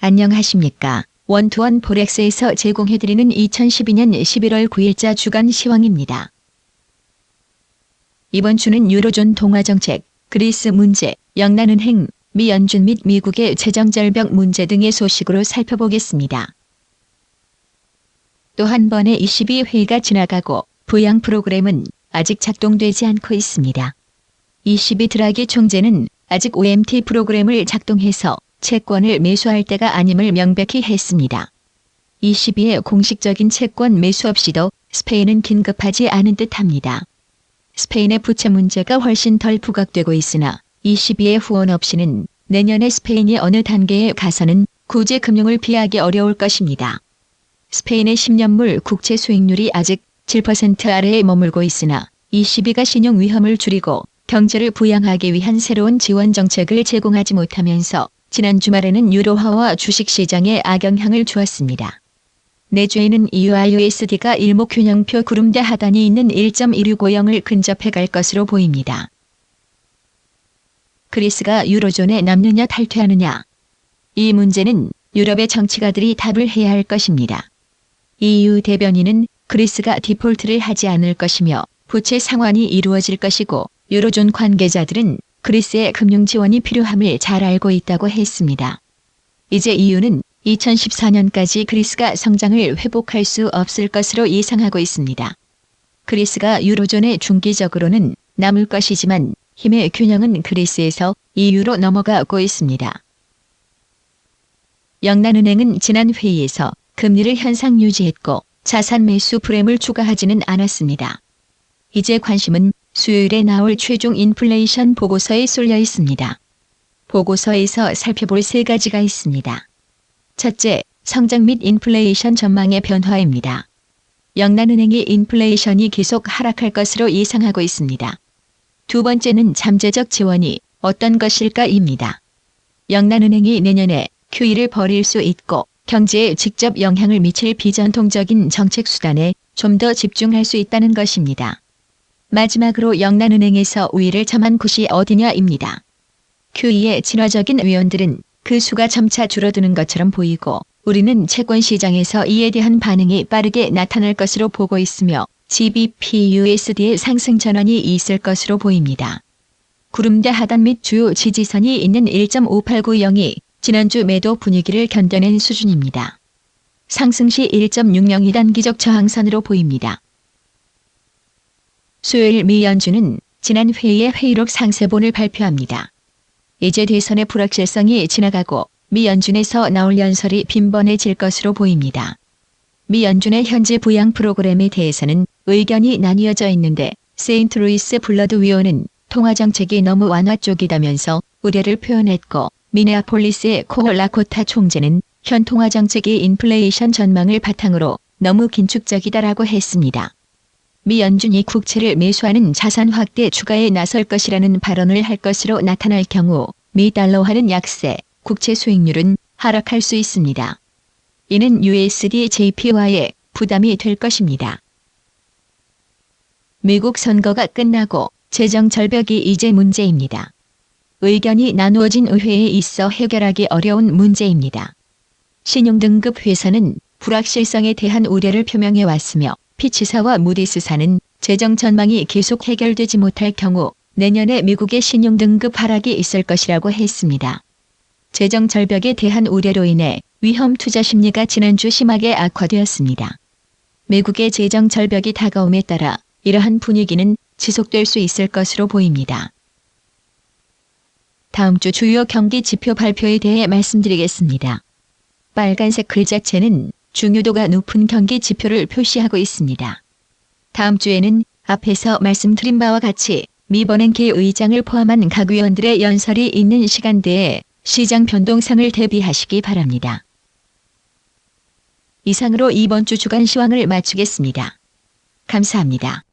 안녕하십니까. 원투원 포렉스에서 제공해드리는 2012년 11월 9일자 주간 시황입니다. 이번 주는 유로존 동화정책, 그리스 문제, 영란은행, 미 연준 및 미국의 재정절벽 문제 등의 소식으로 살펴보겠습니다. 또 한 번의 ECB 회의가 지나가고 부양 프로그램은 아직 작동되지 않고 있습니다. ECB 드라기 총재는 아직 OMT 프로그램을 작동해서 채권을 매수할 때가 아님을 명백히 했습니다. ECB의 공식적인 채권 매수 없이도 스페인은 긴급하지 않은 듯합니다. 스페인의 부채 문제가 훨씬 덜 부각되고 있으나 ECB의 후원 없이는 내년에 스페인이 어느 단계에 가서는 구제 금융을 피하기 어려울 것입니다. 스페인의 10년물 국채 수익률이 아직 7% 아래에 머물고 있으나 ECB가 신용 위험을 줄이고 경제를 부양하기 위한 새로운 지원 정책을 제공하지 못하면서 지난 주말에는 유로화와 주식시장에 악영향을 주었습니다. 내주에는 EU와 USD가 일목균형표 구름대 하단이 있는 1.1650을 근접해 갈 것으로 보입니다. 그리스가 유로존에 남느냐 탈퇴하느냐. 이 문제는 유럽의 정치가들이 답을 해야 할 것입니다. EU 대변인은 그리스가 디폴트를 하지 않을 것이며 부채 상환이 이루어질 것이고 유로존 관계자들은 그리스의 금융 지원이 필요함을 잘 알고 있다고 했습니다. 이제 EU는 2014년까지 그리스가 성장을 회복할 수 없을 것으로 예상하고 있습니다. 그리스가 유로존에 중기적으로는 남을 것이지만 힘의 균형은 그리스에서 EU로 넘어가고 있습니다. 영란은행은 지난 회의에서 금리를 현상 유지했고 자산 매수 프렘을 추가하지는 않았습니다. 이제 관심은 수요일에 나올 최종 인플레이션 보고서에 쏠려 있습니다. 보고서에서 살펴볼 세 가지가 있습니다. 첫째, 성장 및 인플레이션 전망의 변화입니다. 영란은행이 인플레이션이 계속 하락할 것으로 예상하고 있습니다. 두 번째는 잠재적 지원이 어떤 것일까입니다. 영란은행이 내년에 QE를 벌일 수 있고 경제에 직접 영향을 미칠 비전통적인 정책 수단에 좀 더 집중할 수 있다는 것입니다. 마지막으로 영란은행에서 우위를 점한 곳이 어디냐입니다. QE의 진화적인 위원들은 그 수가 점차 줄어드는 것처럼 보이고 우리는 채권 시장에서 이에 대한 반응이 빠르게 나타날 것으로 보고 있으며 GBP USD의 상승 전환이 있을 것으로 보입니다. 구름대 하단 및 주요 지지선이 있는 1.5890이 지난주 매도 분위기를 견뎌낸 수준입니다. 상승 시 1.602 단기적 저항선으로 보입니다. 수요일 미 연준은 지난 회의의 회의록 상세본을 발표합니다. 이제 대선의 불확실성이 지나가고 미 연준에서 나올 연설이 빈번해질 것으로 보입니다. 미 연준의 현재 부양 프로그램에 대해서는 의견이 나뉘어져 있는데 세인트루이스 블러드 위원은 통화정책이 너무 완화 쪽이다면서 우려를 표현했고 미네아폴리스의 코어 라코타 총재는 현 통화정책이 인플레이션 전망을 바탕으로 너무 긴축적이다라고 했습니다. 미 연준이 국채를 매수하는 자산 확대 추가에 나설 것이라는 발언을 할 것으로 나타날 경우 미 달러화는 약세, 국채 수익률은 하락할 수 있습니다. 이는 USD JPY에 부담이 될 것입니다. 미국 선거가 끝나고 재정 절벽이 이제 문제입니다. 의견이 나누어진 의회에 있어 해결하기 어려운 문제입니다. 신용등급 회사는 불확실성에 대한 우려를 표명해 왔으며 피치사와 무디스사는 재정 전망이 계속 해결되지 못할 경우 내년에 미국의 신용등급 하락이 있을 것이라고 했습니다. 재정 절벽에 대한 우려로 인해 위험 투자 심리가 지난주 심하게 악화되었습니다. 미국의 재정 절벽이 다가옴에 따라 이러한 분위기는 지속될 수 있을 것으로 보입니다. 다음 주 주요 경기 지표 발표에 대해 말씀드리겠습니다. 빨간색 글자체는 중요도가 높은 경기 지표를 표시하고 있습니다. 다음 주에는 앞에서 말씀드린 바와 같이 미 버냉키 의장을 포함한 각 위원들의 연설이 있는 시간대에 시장 변동성을 대비하시기 바랍니다. 이상으로 이번 주 주간 시황을 마치겠습니다. 감사합니다.